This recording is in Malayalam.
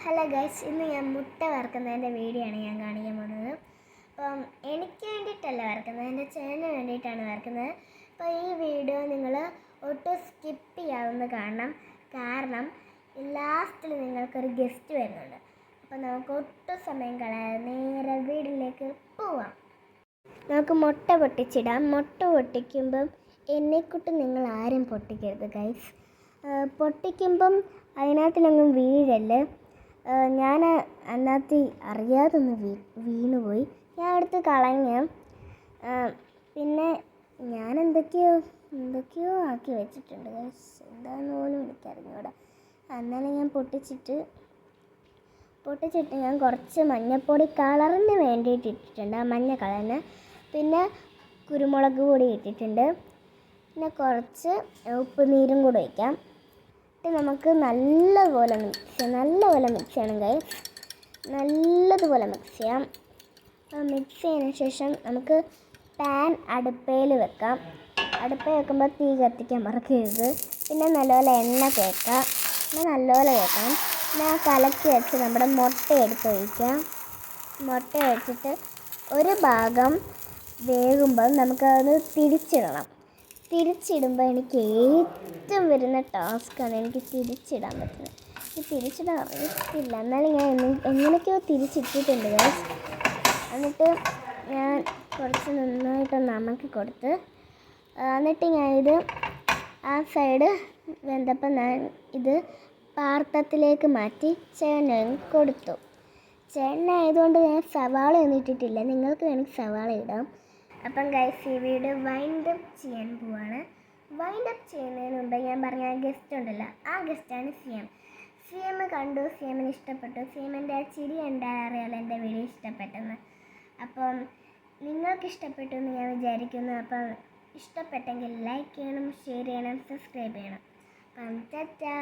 ഹലോ ഗൈസ്, ഇന്ന് ഞാൻ മുട്ട വറുക്കുന്നതിൻ്റെ വീഡിയോ ആണ് ഞാൻ കാണിക്കാൻ പോകുന്നത്. അപ്പം എനിക്ക് വേണ്ടിയിട്ടല്ല വറുക്കുന്നത്, എൻ്റെ ചേട്ടന് വേണ്ടിയിട്ടാണ് വറുക്കുന്നത്. അപ്പോൾ ഈ വീഡിയോ നിങ്ങൾ ഒട്ടും സ്കിപ്പ് ചെയ്യാവുന്ന കാണണം. കാരണം ലാസ്റ്റിൽ നിങ്ങൾക്കൊരു ഗസ്റ്റ് വരുന്നുണ്ട്. അപ്പോൾ നമുക്ക് ഒട്ടും സമയം കളയാതെ നേരെ വീട്ടിലേക്ക് പോവാം. നമുക്ക് മുട്ട പൊട്ടിച്ചിടാം. മുട്ട പൊട്ടിക്കുമ്പം എന്നെക്കൂട്ട് നിങ്ങൾ ആരും പൊട്ടിക്കരുത് ഗൈസ്. പൊട്ടിക്കുമ്പം അതിനകത്തിലൊന്നും വീഴല്ലേ. ഞാൻ അതിനകത്ത് അറിയാതൊന്ന് വീണുപോയി. ഞാൻ എടുത്ത് കളഞ്ഞ് പിന്നെ ഞാൻ എന്തൊക്കെയോ ആക്കി വെച്ചിട്ടുണ്ട് ഗൈസ്. എന്താണെന്ന് പോലും എനിക്കറിഞ്ഞൂടാ. അന്നേരം ഞാൻ പൊട്ടിച്ചിട്ട് ഞാൻ കുറച്ച് മഞ്ഞൾപ്പൊടി കളറിന് വേണ്ടിയിട്ട് ഇട്ടിട്ടുണ്ട്, ആ മഞ്ഞ കളറിന്. പിന്നെ കുരുമുളക് പൊടി ഇട്ടിട്ടുണ്ട്. പിന്നെ കുറച്ച് ഉപ്പ് നീരും കൂടെ ഒഴിക്കാം. നമുക്ക് നല്ലപോലെ മിക്സ് ചെയ്യണം ഗൈസ്. നല്ലതുപോലെ മിക്സ് ചെയ്യാം. മിക്സ് ചെയ്തതിന് ശേഷം നമുക്ക് പാൻ അടുപ്പയിൽ വെക്കാം. അടുപ്പയിൽ വെക്കുമ്പോൾ തീ കത്തിക്കാൻ മറക്കരുത്. പിന്നെ നല്ലപോലെ എണ്ണ തേക്കാം. പിന്നെ കലക്കി വെച്ച് നമ്മുടെ മുട്ട എടുത്ത് ഒഴിക്കാം. മുട്ട ഒഴിച്ചിട്ട് ഒരു ഭാഗം വേകുമ്പോൾ നമുക്കത് തിരിച്ചിടുമ്പോൾ എനിക്ക് ഏറ്റവും വരുന്ന ടാസ്ക്കാണ് എനിക്ക് തിരിച്ചിടാൻ പറ്റുന്നത്. തിരിച്ചിടാൻ അറിയത്തില്ല, എന്നാലും ഞാൻ എങ്ങനെയൊക്കെയോ തിരിച്ചിട്ടിട്ടുണ്ട് ഗൈസ്. എന്നിട്ട് ഞാൻ കുറച്ച് നന്നായിട്ടൊന്ന് അമക്കി കൊടുത്ത് എന്നിട്ട് ഞാനിത് ആ സൈഡ് വെന്തപ്പം ഞാൻ ഇത് പാത്രത്തിലേക്ക് മാറ്റി ചേട്ടന് കൊടുത്തു. ചേട്ടനായതുകൊണ്ട് ഞാൻ സവാള ഒന്നും ഇട്ടിട്ടില്ല, നിങ്ങൾക്ക് വേണമെങ്കിൽ സവാള ഇടാം. അപ്പം ഗൈസ്, ഈ വീഡിയോ വൈൻഡപ്പ് ചെയ്യാൻ പോവാണ്. വൈൻഡപ്പ് ചെയ്യുന്നതിന് മുമ്പ് ഞാൻ പറഞ്ഞ ആ ഗസ്റ്റ് ഉണ്ടല്ലോ, ആ ഗസ്റ്റാണ് CM കണ്ടു, CMന് ഇഷ്ടപ്പെട്ടു. CMൻ്റെ ആ ചിരി കണ്ടാൽ അറിയാലോ എൻ്റെ വീഡിയോ ഇഷ്ടപ്പെട്ടെന്ന്. അപ്പം നിങ്ങൾക്ക് ഇഷ്ടപ്പെട്ടു എന്ന് ഞാൻ വിചാരിക്കുന്നു. അപ്പം ഇഷ്ടപ്പെട്ടെങ്കിൽ ലൈക്ക് ചെയ്യണം, ഷെയർ ചെയ്യണം, സബ്സ്ക്രൈബ് ചെയ്യണം. അപ്പം ടാറ്റാ.